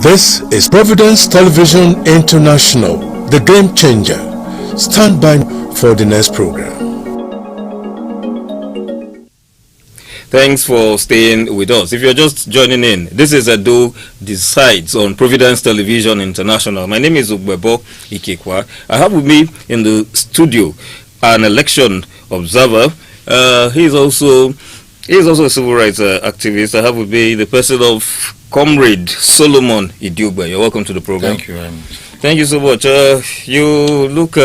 This is Providence Television International, the game changer. Stand by for the next program. Thanks for staying with us. If you're just joining in, this is Edo Decides on Providence Television International. My name is Ugbebo Ikekwa. I have with me in the studio an election observer. He's also a civil rights activist. I have with me the person of Comrade Solomon Idiogba. You're welcome to the program. Thank you very much. Thank you so much. You look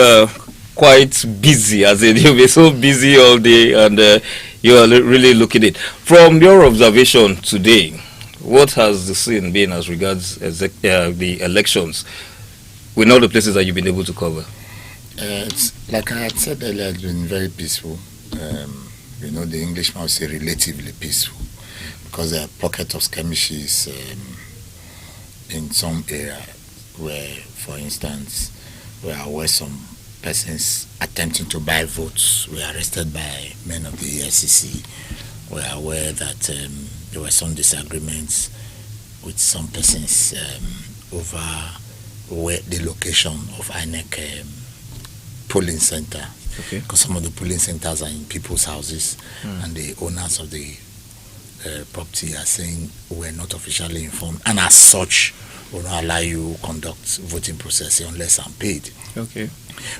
quite busy, as in you'll be so busy all day, and you are really looking at it. From your observation today, what has the scene been as regards the elections with all the places that you've been able to cover? It's, like I had said earlier, it's been very peaceful. The Englishman would say relatively peaceful, because there are pockets of skirmishes in some area where, for instance, where some persons attempting to buy votes were arrested by men of the EFCC. We are aware that there were some disagreements with some persons over where the location of INEC polling center. Okay. Because some of the polling centers are in people's houses, and the owners of the property are saying we're not officially informed, and as such will not allow you conduct voting process unless I'm paid. Okay.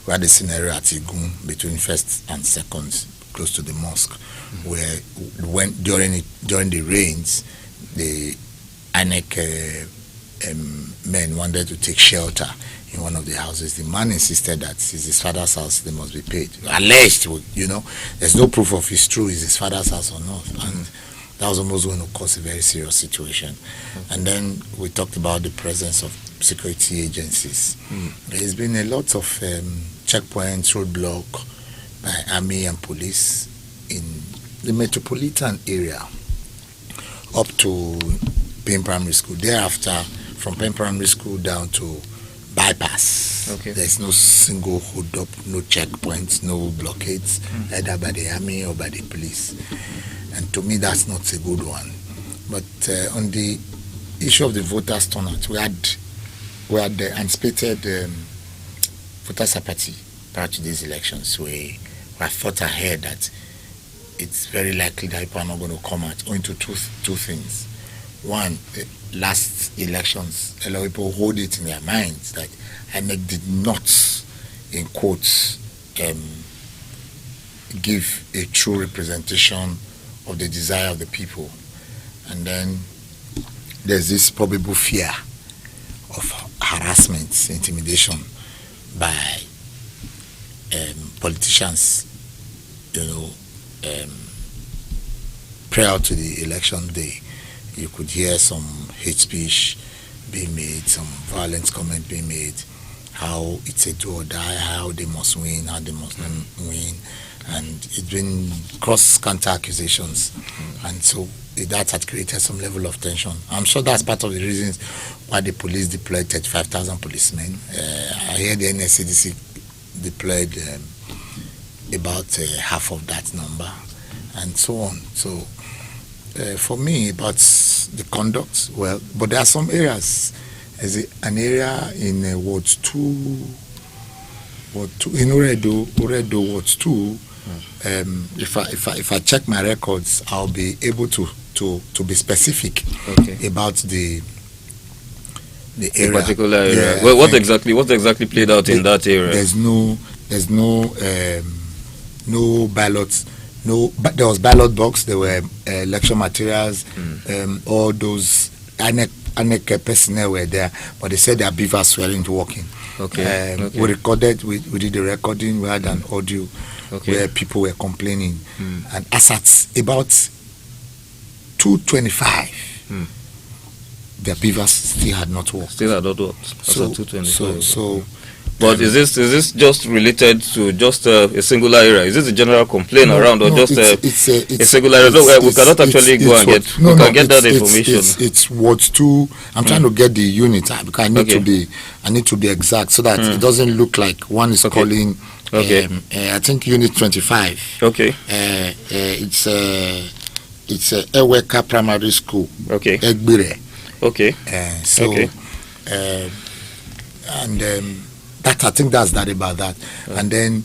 We had a scenario at Igun between first and second, close to the mosque, where during the rains, the INEC men wanted to take shelter in one of the houses. The man insisted that it's his father's house, they must be paid. Alleged, there's no proof of it's true, is his father's house or not. And that was almost going to cause a very serious situation. And then we talked about the presence of security agencies. There's been a lot of checkpoints, roadblock by army and police in the metropolitan area up to Payne Primary School. Thereafter, from Payne Primary School down to bypass. Okay. There's no single hold up, no checkpoints, no blockades, either by the army or by the police. And to me, that's not a good one. But on the issue of the voters' turnout, we had the anticipated voters' apathy prior to these elections. We thought ahead that it's very likely that people are not going to come out, owing to two things. One, last elections, a lot of people hold it in their minds that INEC did not, in quotes, give a true representation of the desire of the people. And then there's this probable fear of harassment, intimidation by politicians, prior to the election day. You could hear some hate speech being made, some violent comment being made, how it's a do or die, how they must win, how they must not win. And it's been cross-counter accusations. And so that had created some level of tension. I'm sure that's part of the reasons why the police deployed 35,000 policemen. I hear the NSCDC deployed about half of that number, and so on. So for me, about the conduct, but there are some areas. There's an area in Ward 2, in Uredo, Ward 2. If I check my records, I'll be able to be specific about the area. The particular area. Yeah, well, what exactly played out in that area? There's no ballots. But there was ballot box. There were election materials. All those INEC personnel were there, but they said their beavers weren't working. Okay. We recorded. We did the recording. We had an audio where people were complaining, and as at about 2:25, their beavers still had not worked. So, 2:25. But is this just related to just a singular area? Is this a general complaint around, or just a singular area? We cannot actually go and get that information. It's Ward 2. I'm trying to get the unit because I need to be exact so that it doesn't look like one is calling. I think Unit 25. Okay. It's Eweka Primary School. Okay. Egbire. Okay. and that I think that's that about that. And then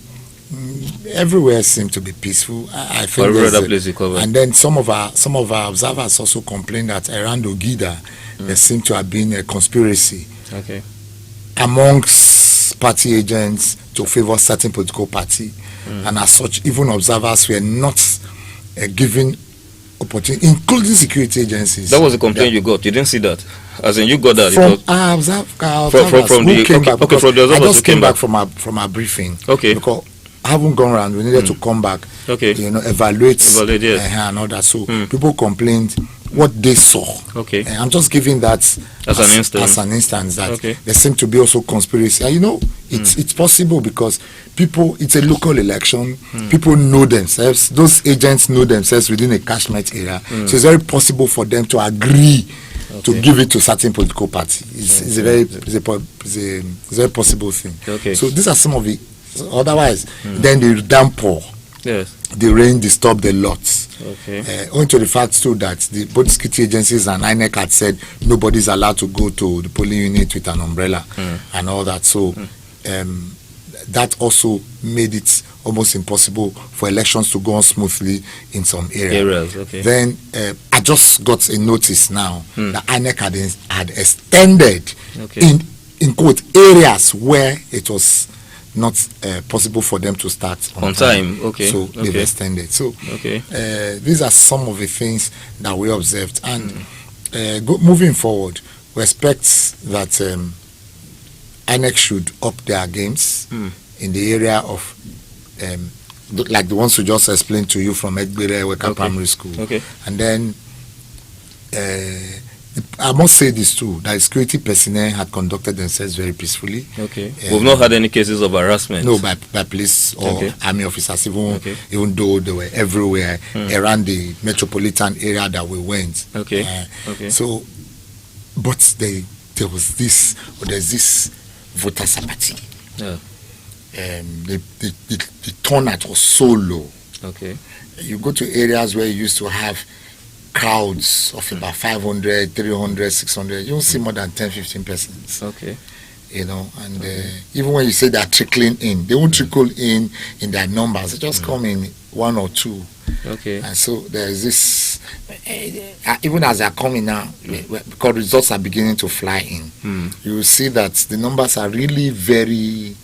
everywhere seemed to be peaceful. I think Every there's other a- place you cover. and then some of our observers also complained that around Ogida there seemed to have been a conspiracy Okay. amongst party agents to favor certain political party, and as such, even observers were not given opportunity, including security agencies. That was the complaint you got. You didn't see that. As in, you got that. It From was- our observers from who the- came okay, back, okay, because from the I observers just who came came back back. from our briefing. Okay. Because I haven't gone around. We needed to come back. Okay. You know, evaluate, Evaluate, yes. and all that. So people complained what they saw. Okay. And I'm just giving that As an instance. As an instance that Okay. there seem to be also conspiracy. And you know, it's possible because people. It's a local election. People know themselves. Those agents know themselves within a catchment area. So it's very possible for them to agree to give it to certain political party. It's a very possible thing. Okay. So these are some of the. Otherwise, then the downpour, Yes. the rain disturbed a lot. Okay. Owing to the fact too that the both security agencies and INEC had said nobody's allowed to go to the polling unit with an umbrella and all that. So that also made it almost impossible for elections to go on smoothly in some areas. Okay. Then I just got a notice now that INEC had extended Okay. in quote areas where it was not possible for them to start On time. Okay. So they've Okay. extended. So Okay. these are some of the things that we observed, and moving forward, we expect that INEC should up their games in the area of like the ones we just explained to you from Egbere Weka Primary School. Okay. And then I must say this too, that security personnel had conducted themselves very peacefully. Okay. We've not had any cases of harassment. No, by police or Okay. army officers, Okay. even though they were everywhere around the metropolitan area that we went. Okay. Okay. So, but there's this voters apathy. Yeah. The turnout was so low. Okay. You go to areas where you used to have crowds of about 500, 300, 600. You don't see more than 10, 15 persons. Okay. You know, and even when you say they're trickling in, they won't trickle in their numbers. They just come in one or two. Okay. And so there's this, even as they're coming now, because results are beginning to fly in, you will see that the numbers are really very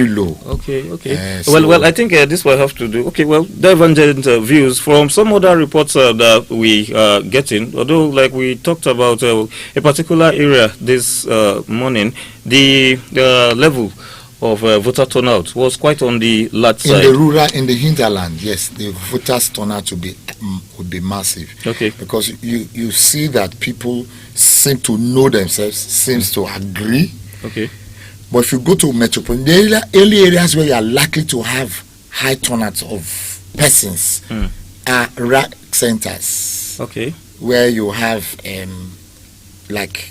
low. Okay. Okay. So- well, I think this will have to do. Okay. Well, divergent views from some other reports that we are getting. Although, like we talked about a particular area this morning, the level of voter turnout was quite on the large side. In the hinterland, yes, the voters turnout would be massive. Okay. Because you see that people seem to know themselves, seems to agree. Okay. But if you go to metropolitan early areas where you are likely to have high turnouts of persons are rack centers. Okay. Where you have like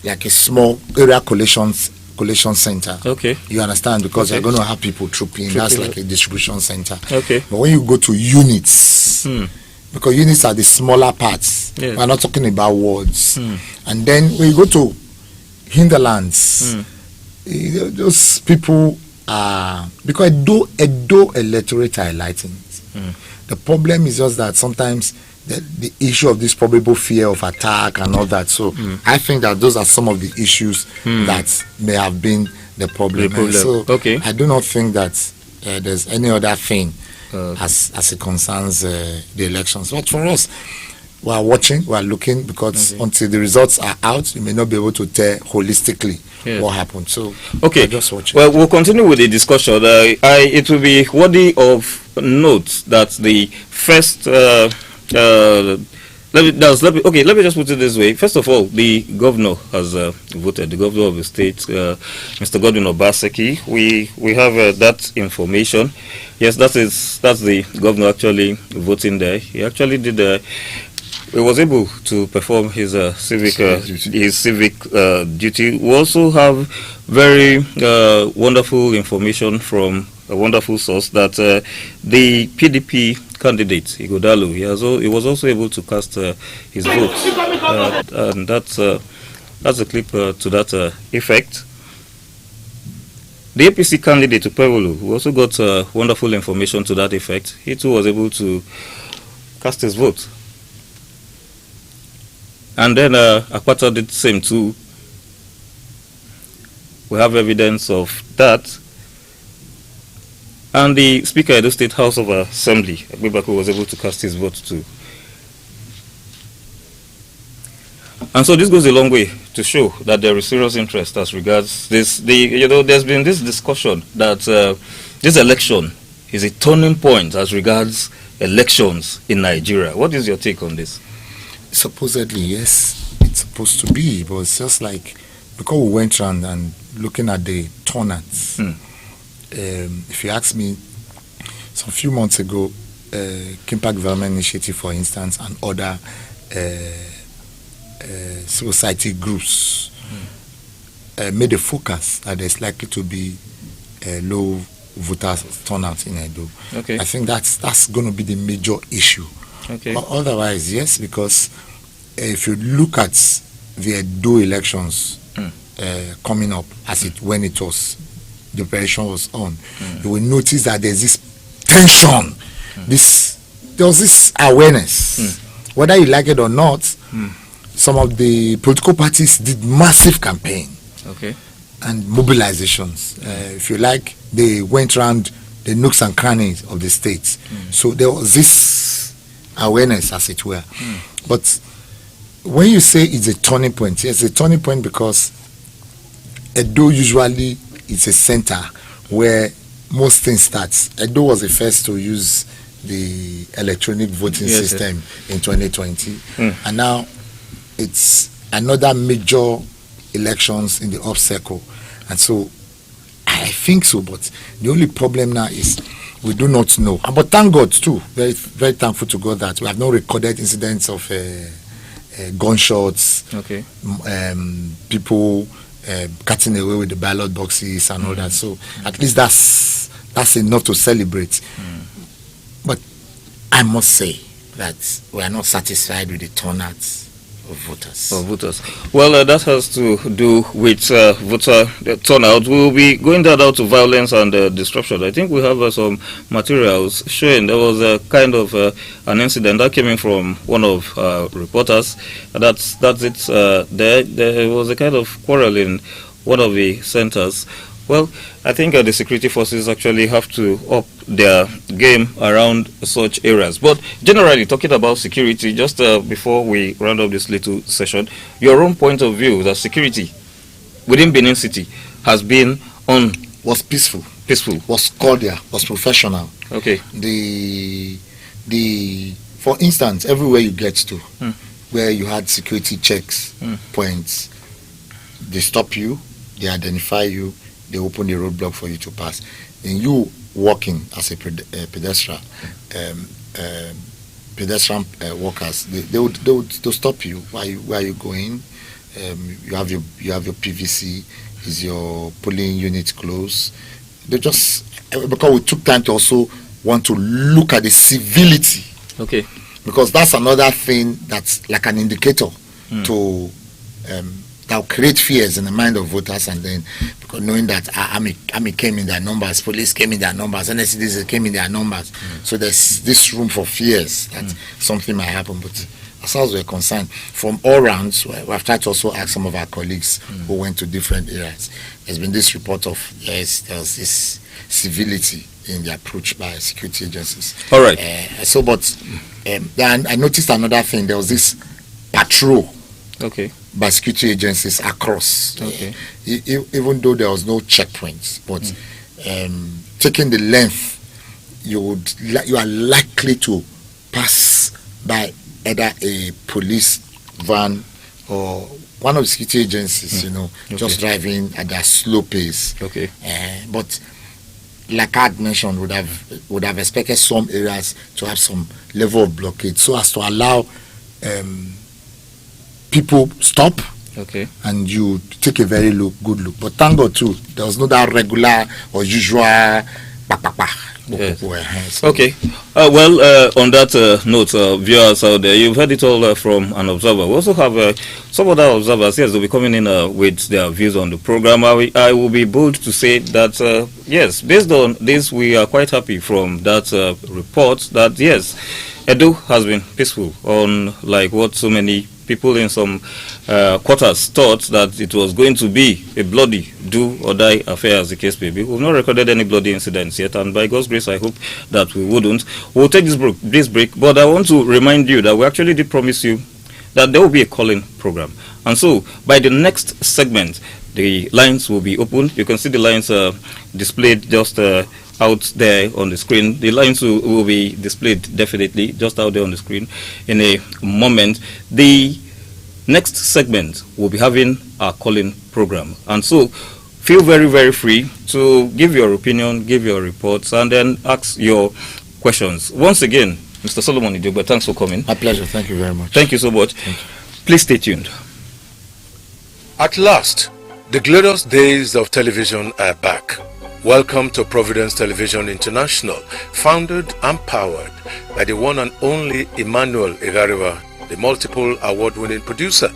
a small area collation center. Okay. You understand? Because Okay. you're going to have people trooping. That's like a distribution center. Okay. But when you go to units, because units are the smaller parts, Yes. we're not talking about wards. And then when you go to hinterlands, those people are, because Edo electorate are enlightened. The problem is just that sometimes the issue of this probable fear of attack and all that. So I think that those are some of the issues that may have been the problem. So Okay. I do not think that there's any other thing as it concerns the elections. But for us, we are watching, we are looking, because until the results are out, you may not be able to tell holistically what happened. So Okay. we're just watching. Well, we'll continue with the discussion. It will be worthy of note that the first. Let me just put it this way. First of all, the governor has voted. The governor of the state, Mr. Godwin Obaseki. We have that information. Yes, that's the governor actually voting there. He actually did. He was able to perform his civic duty. We also have very wonderful information from a wonderful source that the PDP candidate Igodalo, he was also able to cast his vote, and that's That's a clip to that effect. The APC candidate, Upewolu, who also got wonderful information to that effect, he too was able to cast his vote. And then Akpata did the same too. We have evidence of that. And the Speaker of the State House of Assembly, Agbebaku, was able to cast his vote too. And so this goes a long way to show that there is serious interest as regards this. There's been this discussion that this election is a turning point as regards elections in Nigeria. What is your take on this? Supposedly, yes, it's supposed to be, but it's just like, because we went around and looking at the turnouts, if you ask me, some few months ago, Kimpak Development Initiative, for instance, and other civil society groups made a focus that there's likely to be a low voter turnout in Edo. Okay. I think that's going to be the major issue. Okay. But otherwise, yes, because if you look at the Edo elections coming up, when it was, the operation was on, you will notice that there's this tension, there was this awareness, whether you like it or not. Some of the political parties did massive campaign and mobilizations. If you like, they went around the nooks and crannies of the states. So there was this awareness, as it were. But when you say it's a turning point, it's a turning point because Edo usually is a center where most things starts. Edo was the first to use the electronic voting system in 2020, and now it's another major elections in the up circle. And so I think so, but the only problem now is we do not know. But thank God too, very, very thankful to God that we have no recorded incidents of gunshots, people cutting away with the ballot boxes and all that. So at least that's enough to celebrate. But I must say that we are not satisfied with the turnout of voters. Well, that has to do with voter turnout. We'll be going that out to violence and disruption. I think we have some materials showing there was a kind of an incident that came in from one of reporters. That's it. There was a kind of quarrel in one of the centers. Well, I think the security forces actually have to up their game around such areas. But generally, talking about security, just before we round up this little session, your own point of view that security within Benin City has been was peaceful, was cordial, was professional. Okay. For instance, everywhere you get to, where you had security checks points, they stop you, they identify you, they open the roadblock for you to pass. And you walking as a pedestrian, workers, they'll stop you. Where are you going? You have your PVC. Is your polling unit closed? They just, because we took time to also want to look at the civility. Okay. Because that's another thing that's like an indicator to that'll create fears in the mind of voters, and then because knowing that army came in their numbers, police came in their numbers, NSCDC came in their numbers, so there's this room for fears that something might happen. But as far as we're concerned, from all rounds, we've tried to also ask some of our colleagues who went to different areas. There's been this report of there's this civility in the approach by security agencies. All right. Then I noticed another thing. There was this patrol. Okay. By security agencies across. Okay. Even though there was no checkpoints, but taking the length, you are likely to pass by either a police van or one of the security agencies, just driving at their slow pace. Okay. But like I had mentioned, would have expected some areas to have some level of blockade so as to allow people stop, and you take a very good look. But thank God too, there was no that regular or usual. Yes. Okay. On that note, viewers out there, you've heard it all from an observer. We also have some other observers. Yes, they'll be coming in with their views on the program. I will be bold to say that, yes, based on this, we are quite happy from that report that, yes, Edo has been peaceful, unlike what so many people in some quarters thought that it was going to be a bloody do or die affair, as the case may be. We've not recorded any bloody incidents yet, and by God's grace I hope that we wouldn't. We'll take this break, but I want to remind you that we actually did promise you that there will be a calling program, and so by the next segment the lines will be opened. You can see the lines displayed just out there on the screen. The lines will be displayed definitely just out there on the screen in a moment. The next segment will be having our calling program, and so feel very, very free to give your opinion, give your reports, and then ask your questions. Once again, Mr. Solomon Idioba, thanks for coming. My pleasure. Thank you very much. Thank you so much. Please stay tuned. At last, the glorious days of television are back. Welcome to Providence Television International, founded and powered by the one and only Emmanuel Igariwa, the multiple award-winning producer.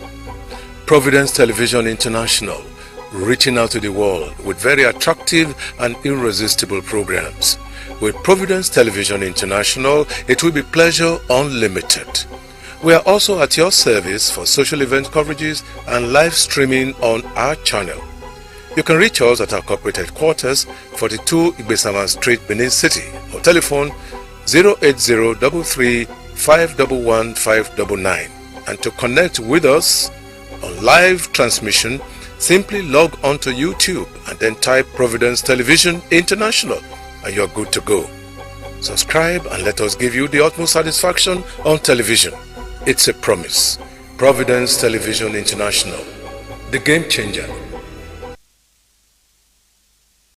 Providence Television International, reaching out to the world with very attractive and irresistible programs. With Providence Television International, it will be pleasure unlimited. We are also at your service for social event coverages and live streaming on our channel. You can reach us at our corporate headquarters, 42 Igbesaman Street, Benin City, or telephone 08033-511-599. And to connect with us on live transmission, simply log on to YouTube and then type Providence Television International, and you're good to go. Subscribe and let us give you the utmost satisfaction on television. It's a promise. Providence Television International, the game changer.